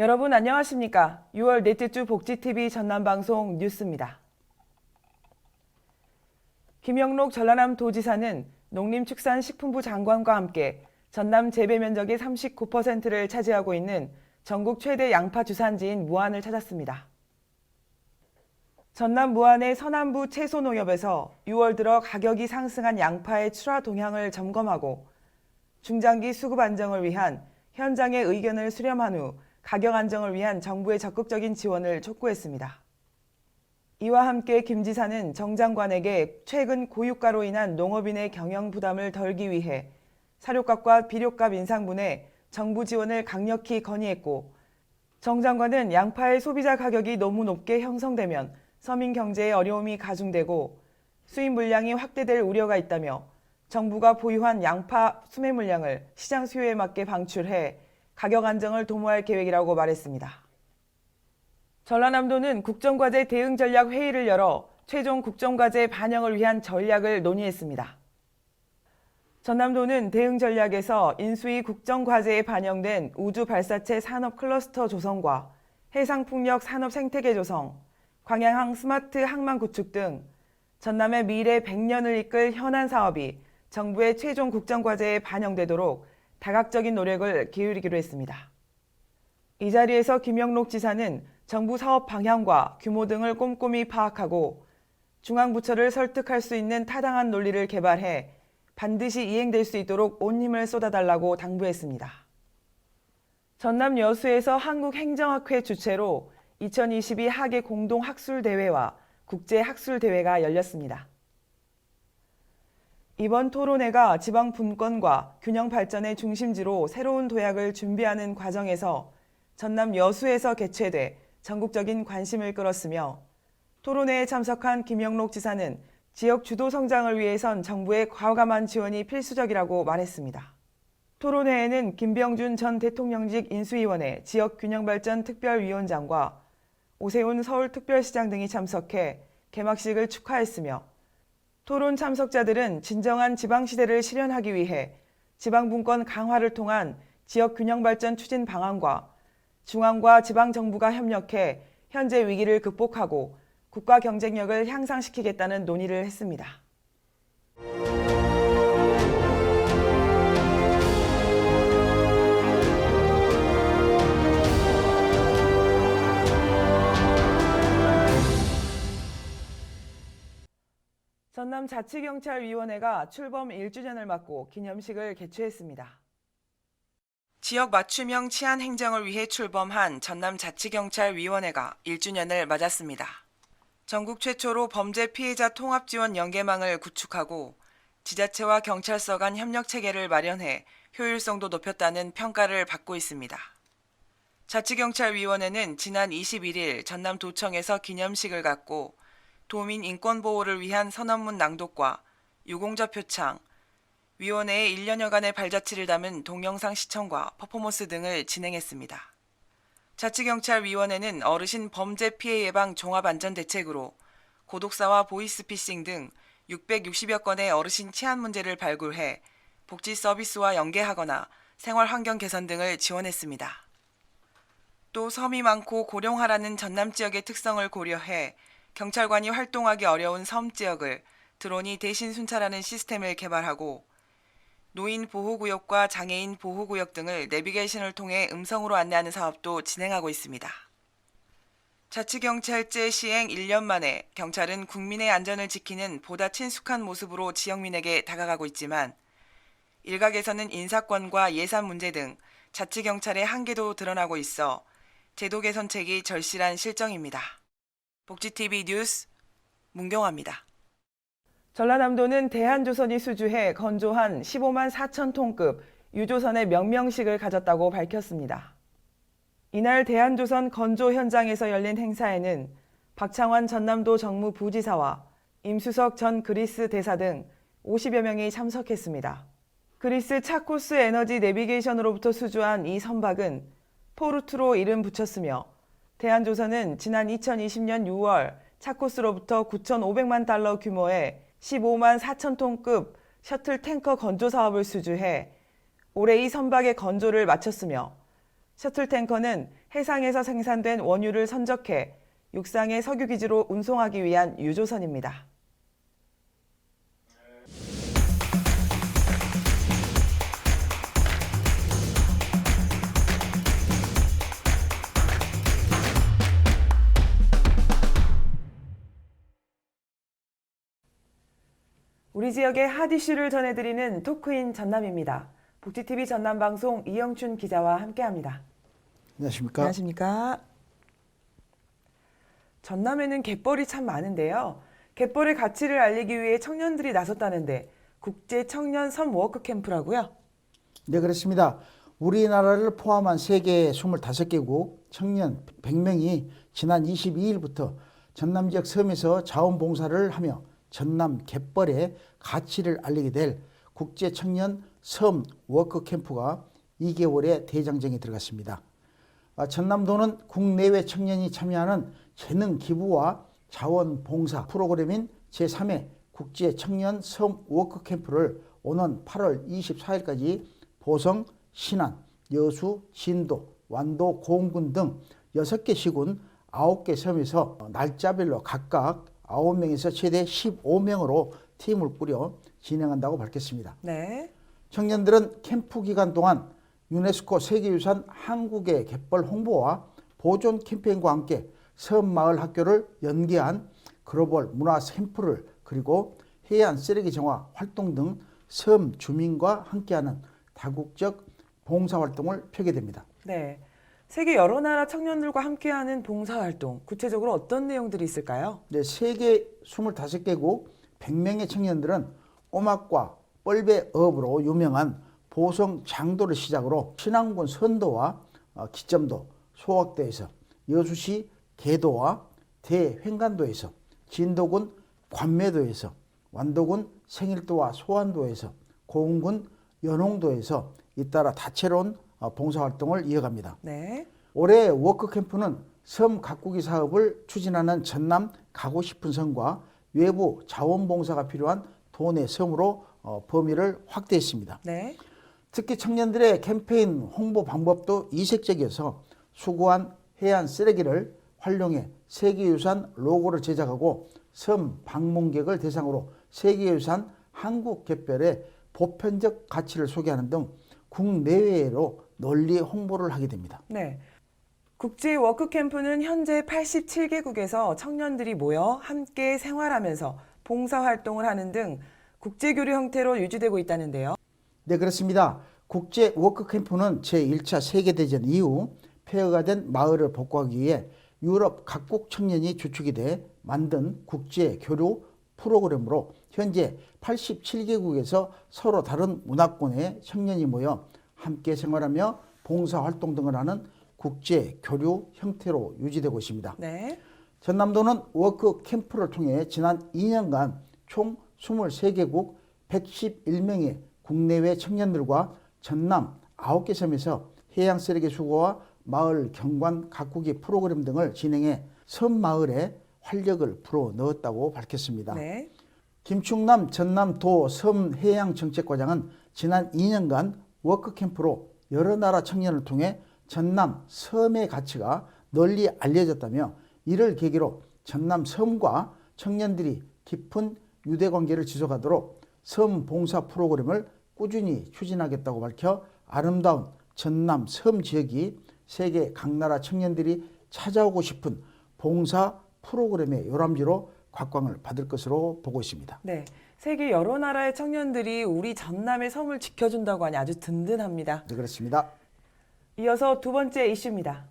여러분 안녕하십니까? 6월 넷째 주 복지TV 전남방송 뉴스입니다. 김영록 전라남도지사는 농림축산식품부 장관과 함께 전남 재배 면적의 39%를 차지하고 있는 전국 최대 양파 주산지인 무안을 찾았습니다. 전남 무안의 서남부 채소농협에서 6월 들어 가격이 상승한 양파의 출하 동향을 점검하고 중장기 수급 안정을 위한 현장의 의견을 수렴한 후 가격 안정을 위한 정부의 적극적인 지원을 촉구했습니다. 이와 함께 김 지사는 정 장관에게 최근 고유가로 인한 농업인의 경영 부담을 덜기 위해 사료값과 비료값 인상분에 정부 지원을 강력히 건의했고, 정 장관은 양파의 소비자 가격이 너무 높게 형성되면 서민 경제에 어려움이 가중되고 수입 물량이 확대될 우려가 있다며 정부가 보유한 양파 수매 물량을 시장 수요에 맞게 방출해 가격 안정을 도모할 계획이라고 말했습니다. 전라남도는 국정과제 대응 전략 회의를 열어 최종 국정과제 반영을 위한 전략을 논의했습니다. 전남도는 대응 전략에서 인수위 국정과제에 반영된 우주 발사체 산업 클러스터 조성과 해상풍력 산업 생태계 조성, 광양항 스마트 항만 구축 등 전남의 미래 100년을 이끌 현안 사업이 정부의 최종 국정과제에 반영되도록 다각적인 노력을 기울이기로 했습니다. 이 자리에서 김영록 지사는 정부 사업 방향과 규모 등을 꼼꼼히 파악하고 중앙부처를 설득할 수 있는 타당한 논리를 개발해 반드시 이행될 수 있도록 온 힘을 쏟아달라고 당부했습니다. 전남 여수에서 한국행정학회 주최로 2022 학예 공동학술대회와 국제학술대회가 열렸습니다. 이번 토론회가 지방 분권과 균형 발전의 중심지로 새로운 도약을 준비하는 과정에서 전남 여수에서 개최돼 전국적인 관심을 끌었으며, 토론회에 참석한 김영록 지사는 지역 주도 성장을 위해선 정부의 과감한 지원이 필수적이라고 말했습니다. 토론회에는 김병준 전 대통령직 인수위원회 지역균형발전 특별위원장과 오세훈 서울특별시장 등이 참석해 개막식을 축하했으며, 토론 참석자들은 진정한 지방시대를 실현하기 위해 지방분권 강화를 통한 지역균형발전 추진 방안과 중앙과 지방정부가 협력해 현재 위기를 극복하고 국가 경쟁력을 향상시키겠다는 논의를 했습니다. 전남자치경찰위원회가 출범 1주년을 맞고 기념식을 개최했습니다. 지역 맞춤형 치안 행정을 위해 출범한 전남자치경찰위원회가 1주년을 맞았습니다. 전국 최초로 범죄 피해자 통합 지원 연계망을 구축하고 지자체와 경찰서 간 협력 체계를 마련해 효율성도 높였다는 평가를 받고 있습니다. 자치경찰위원회는 지난 21일 전남도청에서 기념식을 갖고 도민 인권 보호를 위한 선언문 낭독과 유공자 표창, 위원회의 1년여간의 발자취를 담은 동영상 시청과 퍼포먼스 등을 진행했습니다. 자치경찰위원회는 어르신 범죄 피해 예방 종합안전대책으로 고독사와 보이스피싱 등 660여 건의 어르신 치안 문제를 발굴해 복지 서비스와 연계하거나 생활 환경 개선 등을 지원했습니다. 또 섬이 많고 고령화라는 전남 지역의 특성을 고려해 경찰관이 활동하기 어려운 섬 지역을 드론이 대신 순찰하는 시스템을 개발하고 노인 보호구역과 장애인 보호구역 등을 내비게이션을 통해 음성으로 안내하는 사업도 진행하고 있습니다. 자치경찰제 시행 1년 만에 경찰은 국민의 안전을 지키는 보다 친숙한 모습으로 지역민에게 다가가고 있지만 일각에서는 인사권과 예산 문제 등 자치경찰의 한계도 드러나고 있어 제도 개선책이 절실한 실정입니다. 복지TV 뉴스 문경화입니다. 전라남도는 대한조선이 수주해 건조한 15만 4천 톤급 유조선의 명명식을 가졌다고 밝혔습니다. 이날 대한조선 건조 현장에서 열린 행사에는 박창환 전남도 정무부지사와 임수석 전 그리스 대사 등 50여 명이 참석했습니다. 그리스 차코스 에너지 내비게이션으로부터 수주한 이 선박은 포르투로 이름 붙였으며, 대한조선은 지난 2020년 6월 차코스로부터 9,500만 달러 규모의 15만 4천 톤급 셔틀 탱커 건조 사업을 수주해 올해 이 선박의 건조를 마쳤으며, 셔틀 탱커는 해상에서 생산된 원유를 선적해 육상의 석유기지로 운송하기 위한 유조선입니다. 우리 지역의 핫 이슈를 전해드리는 토크인 전남입니다. 복지TV 전남방송 이영춘 기자와 함께합니다. 안녕하십니까? 안녕하십니까? 전남에는 갯벌이 참 많은데요. 갯벌의 가치를 알리기 위해 청년들이 나섰다는데 국제 청년 섬 워크 캠프라고요? 네, 그렇습니다. 우리나라를 포함한 세계 25개국 청년 100명이 지난 22일부터 전남 지역 섬에서 자원봉사를 하며 전남 갯벌의 가치를 알리게 될 국제 청년 섬 워크 캠프가 2개월의 대장정에 들어갔습니다. 전남도는 국내외 청년이 참여하는 재능 기부와 자원봉사 프로그램인 제3회 국제 청년 섬 워크 캠프를 오는 8월 24일까지 보성, 신안, 여수, 진도, 완도, 고흥군 등 6개 시군 9개 섬에서 날짜별로 각각 9명에서 최대 15명으로 팀을 꾸려 진행한다고 밝혔습니다. 네. 청년들은 캠프 기간 동안 유네스코 세계유산 한국의 갯벌 홍보와 보존 캠페인과 함께 섬마을 학교를 연계한 글로벌 문화 샘플을 그리고 해안 쓰레기 정화 활동 등 섬 주민과 함께하는 다국적 봉사활동을 펴게 됩니다. 네. 세계 여러 나라 청년들과 함께하는 봉사활동, 구체적으로 어떤 내용들이 있을까요? 네, 세계 25개국 100명의 청년들은 오막과 뻘배업으로 유명한 보성 장도를 시작으로 신안군 선도와 기점도, 소학도에서 여수시 계도와 대횡간도에서 진도군 관매도에서 완도군 생일도와 소안도에서 고흥군 연홍도에서 잇따라 다채로운 봉사활동을 이어갑니다. 네. 올해 워크캠프는 섬 가꾸기 사업을 추진하는 전남 가고 싶은 섬과 외부 자원봉사가 필요한 도내 섬으로 범위를 확대했습니다. 네. 특히 청년들의 캠페인 홍보 방법도 이색적이어서 수거한 해안 쓰레기를 활용해 세계유산 로고를 제작하고 섬 방문객을 대상으로 세계유산 한국 갯벌의 보편적 가치를 소개하는 등 국내외로 널리 홍보를 하게 됩니다. 네. 국제 워크캠프는 현재 87개국에서 청년들이 모여 함께 생활하면서 봉사활동을 하는 등 국제교류 형태로 유지되고 있다는데요. 네, 그렇습니다. 국제 워크캠프는 제1차 세계대전 이후 폐허가 된 마을을 복구하기 위해 유럽 각국 청년이 주축이 돼 만든 국제교류 프로그램으로 현재 87개국에서 서로 다른 문화권의 청년이 모여 함께 생활하며 봉사활동 등을 하는 국제교류 형태로 유지되고 있습니다. 네. 전남도는 워크캠프를 통해 지난 2년간 총 23개국 111명의 국내외 청년들과 전남 9개 섬에서 해양 쓰레기 수거와 마을 경관 가꾸기 프로그램 등을 진행해 섬마을에 활력을 불어넣었다고 밝혔습니다. 네. 김충남 전남도 섬해양정책과장은 지난 2년간 워크캠프로 여러 나라 청년을 통해 전남 섬의 가치가 널리 알려졌다며 이를 계기로 전남 섬과 청년들이 깊은 유대관계를 지속하도록 섬 봉사 프로그램을 꾸준히 추진하겠다고 밝혀 아름다운 전남 섬 지역이 세계 각 나라 청년들이 찾아오고 싶은 봉사 프로그램의 요람지로 각광을 받을 것으로 보고 있습니다. 네. 세계 여러 나라의 청년들이 우리 전남의 섬을 지켜준다고 하니 아주 든든합니다. 네, 그렇습니다. 이어서 두 번째 이슈입니다.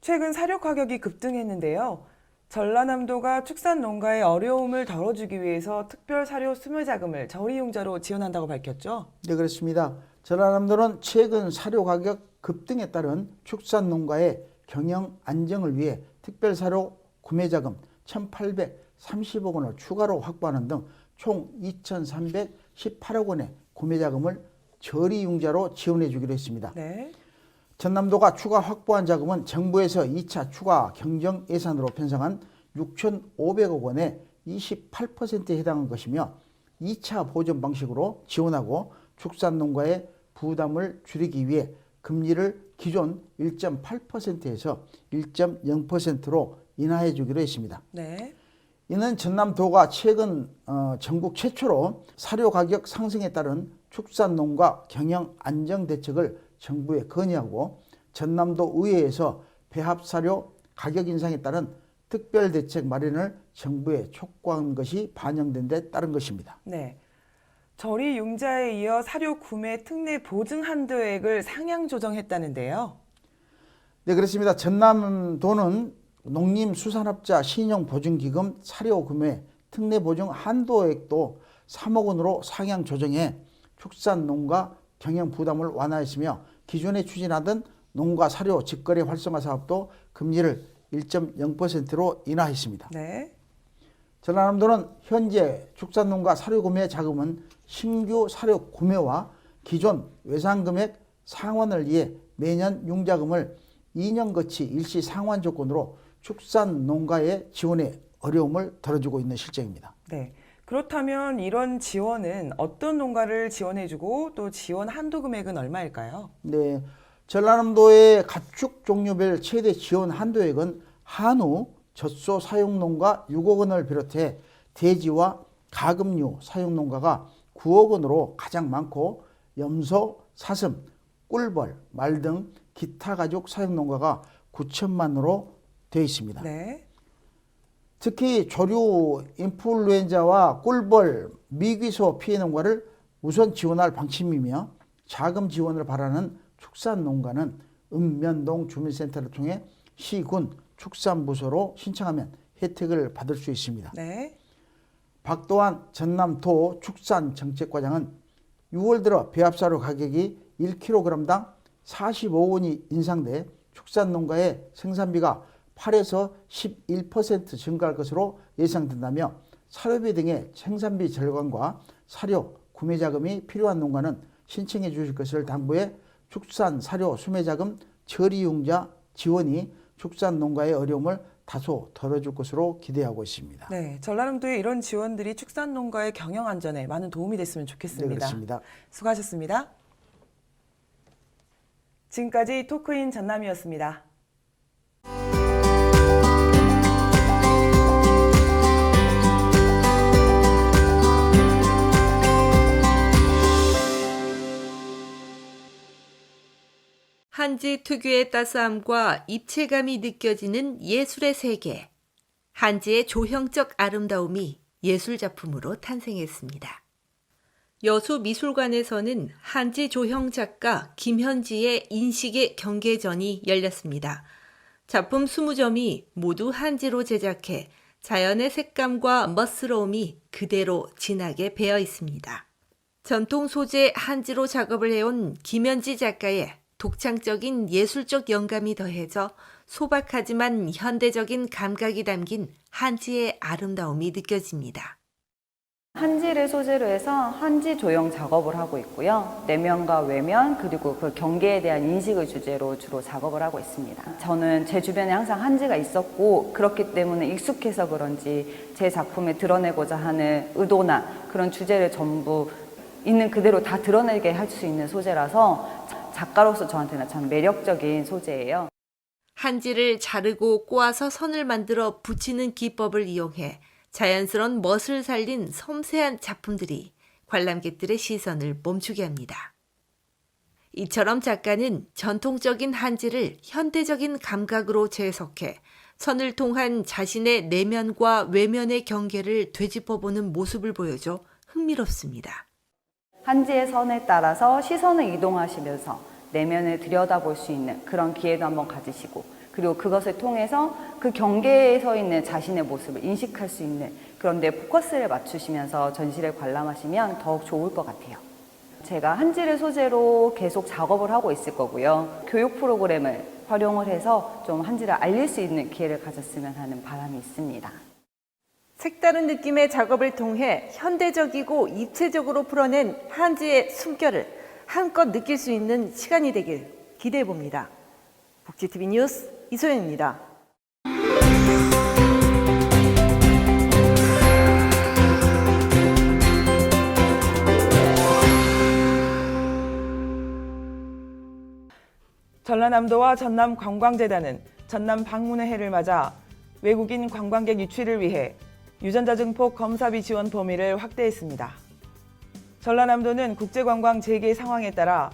최근 사료 가격이 급등했는데요. 전라남도가 축산 농가의 어려움을 덜어주기 위해서 특별 사료 수매 자금을 저리용자로 지원한다고 밝혔죠. 네, 그렇습니다. 전라남도는 최근 사료 가격 급등에 따른 축산 농가의 경영 안정을 위해 특별 사료 구매 자금 1,830억 원을 추가로 확보하는 등 총 2,318억 원의 구매 자금을 저리융자로 지원해 주기로 했습니다. 네. 전남도가 추가 확보한 자금은 정부에서 2차 추가 경정 예산으로 편성한 6,500억 원의 28%에 해당한 것이며 2차 보전 방식으로 지원하고 축산농가의 부담을 줄이기 위해 금리를 기존 1.8%에서 1.0%로 인하해 주기로 했습니다. 네. 이는 전남도가 최근 전국 최초로 사료 가격 상승에 따른 축산농가 경영 안정 대책을 정부에 건의하고 전남도 의회에서 배합사료 가격 인상에 따른 특별 대책 마련을 정부에 촉구한 것이 반영된 데 따른 것입니다. 네. 저리 융자에 이어 사료 구매 특례 보증 한도액을 상향 조정했다는데요. 네, 그렇습니다. 전남도는 농림수산업자 신용보증기금 사료 구매 특례 보증 한도액도 3억 원으로 상향 조정해 축산농가 경영 부담을 완화했으며 기존에 추진하던 농가 사료 직거래 활성화 사업도 금리를 1.0%로 인하했습니다. 네. 전남도는 현재 축산농가 사료 구매 자금은 신규 사료 구매와 기존 외상금액 상환을 위해 매년 융자금을 2년 거치 일시 상환 조건으로 축산농가의 지원에 어려움을 덜어주고 있는 실정입니다. 네. 그렇다면 이런 지원은 어떤 농가를 지원해주고 또 지원 한도 금액은 얼마일까요? 네, 전라남도의 가축 종류별 최대 지원 한도액은 한우, 젖소 사육농가 6억 원을 비롯해 돼지와 가금류 사육농가가 9억 원으로 가장 많고 염소, 사슴, 꿀벌, 말 등 기타 가죽 사육농가가 9천만 원으로 되어 있습니다. 네. 특히 조류 인플루엔자와 꿀벌, 미귀소 피해 농가를 우선 지원할 방침이며 자금 지원을 바라는 축산농가는 읍면동 주민센터를 통해 시군 축산부서로 신청하면 혜택을 받을 수 있습니다. 네. 박도환 전남도 축산정책과장은 6월 들어 배합사료 가격이 1kg당 45원이 인상돼 축산농가의 생산비가 8에서 11% 증가할 것으로 예상된다며 사료비 등의 생산비 절감과 사료 구매 자금이 필요한 농가는 신청해 주실 것을 당부해 축산 사료 수매 자금 처리융자 지원이 축산 농가의 어려움을 다소 덜어줄 것으로 기대하고 있습니다. 네. 전라남도의 이런 지원들이 축산 농가의 경영 안전에 많은 도움이 됐으면 좋겠습니다. 네, 그렇습니다. 수고하셨습니다. 지금까지 토크인 전남이었습니다. 한지 특유의 따스함과 입체감이 느껴지는 예술의 세계. 한지의 조형적 아름다움이 예술작품으로 탄생했습니다. 여수미술관에서는 한지 조형 작가 김현지의 인식의 경계전이 열렸습니다. 작품 20점이 모두 한지로 제작해 자연의 색감과 멋스러움이 그대로 진하게 배어 있습니다. 전통 소재 한지로 작업을 해온 김현지 작가의 독창적인 예술적 영감이 더해져 소박하지만 현대적인 감각이 담긴 한지의 아름다움이 느껴집니다. 한지를 소재로 해서 한지 조형 작업을 하고 있고요. 내면과 외면 그리고 그 경계에 대한 인식을 주제로 주로 작업을 하고 있습니다. 저는 제 주변에 항상 한지가 있었고 그렇기 때문에 익숙해서 그런지 제 작품에 드러내고자 하는 의도나 그런 주제를 전부 있는 그대로 다 드러내게 할 수 있는 소재라서 작가로서 저한테는 참 매력적인 소재예요. 한지를 자르고 꼬아서 선을 만들어 붙이는 기법을 이용해 자연스러운 멋을 살린 섬세한 작품들이 관람객들의 시선을 멈추게 합니다. 이처럼 작가는 전통적인 한지를 현대적인 감각으로 재해석해 선을 통한 자신의 내면과 외면의 경계를 되짚어보는 모습을 보여줘 흥미롭습니다. 한지의 선에 따라서 시선을 이동하시면서 내면을 들여다볼 수 있는 그런 기회도 한번 가지시고 그리고 그것을 통해서 그 경계에 서 있는 자신의 모습을 인식할 수 있는 그런 데 포커스를 맞추시면서 전시를 관람하시면 더욱 좋을 것 같아요. 제가 한지를 소재로 계속 작업을 하고 있을 거고요. 교육 프로그램을 활용을 해서 좀 한지를 알릴 수 있는 기회를 가졌으면 하는 바람이 있습니다. 색다른 느낌의 작업을 통해 현대적이고 입체적으로 풀어낸 한지의 숨결을 한껏 느낄 수 있는 시간이 되길 기대해 봅니다. 복지TV 뉴스 이소연입니다. 전라남도와 전남관광재단은 전남 방문의 해를 맞아 외국인 관광객 유치를 위해 유전자 증폭 검사비 지원 범위를 확대했습니다. 전라남도는 국제관광 재개 상황에 따라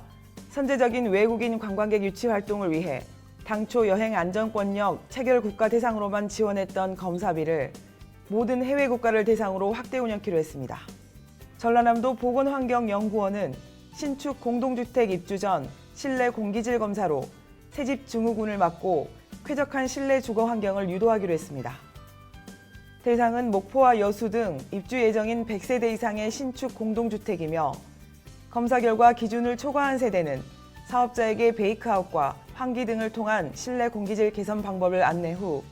선제적인 외국인 관광객 유치 활동을 위해 당초 여행 안전권역 체결 국가 대상으로만 지원했던 검사비를 모든 해외 국가를 대상으로 확대 운영키로 했습니다. 전라남도 보건환경연구원은 신축 공동주택 입주 전 실내 공기질 검사로 새집 증후군을 막고 쾌적한 실내 주거 환경을 유도하기로 했습니다. 대상은 목포와 여수 등 입주 예정인 100세대 이상의 신축 공동주택이며 검사 결과 기준을 초과한 세대는 사업자에게 베이크아웃과 환기 등을 통한 실내 공기질 개선 방법을 안내 후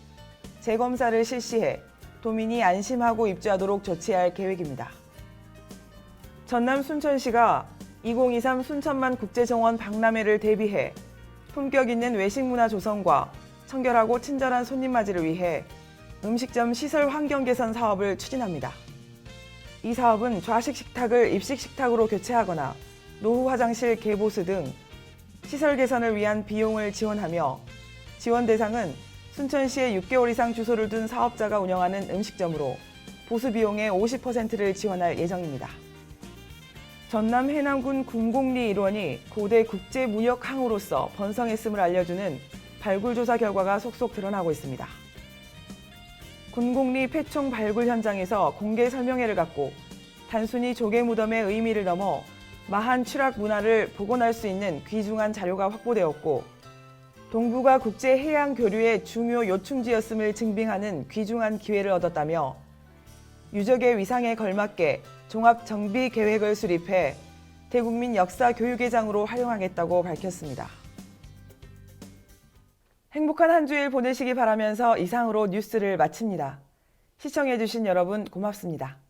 재검사를 실시해 도민이 안심하고 입주하도록 조치할 계획입니다. 전남 순천시가 2023 순천만 국제정원 박람회를 대비해 품격 있는 외식문화 조성과 청결하고 친절한 손님 맞이를 위해 음식점 시설 환경 개선 사업을 추진합니다. 이 사업은 좌식 식탁을 입식 식탁으로 교체하거나 노후 화장실 개보수 등 시설 개선을 위한 비용을 지원하며 지원 대상은 순천시에 6개월 이상 주소를 둔 사업자가 운영하는 음식점으로 보수 비용의 50%를 지원할 예정입니다. 전남 해남군 군곡리 일원이 고대 국제무역항으로서 번성했음을 알려주는 발굴조사 결과가 속속 드러나고 있습니다. 군곡리 폐총 발굴 현장에서 공개 설명회를 갖고 단순히 조개 무덤의 의미를 넘어 마한 추락 문화를 복원할 수 있는 귀중한 자료가 확보되었고 동부가 국제해양 교류의 중요 요충지였음을 증빙하는 귀중한 기회를 얻었다며 유적의 위상에 걸맞게 종합 정비 계획을 수립해 대국민 역사 교육회장으로 활용하겠다고 밝혔습니다. 행복한 한 주일 보내시기 바라면서 이상으로 뉴스를 마칩니다. 시청해주신 여러분 고맙습니다.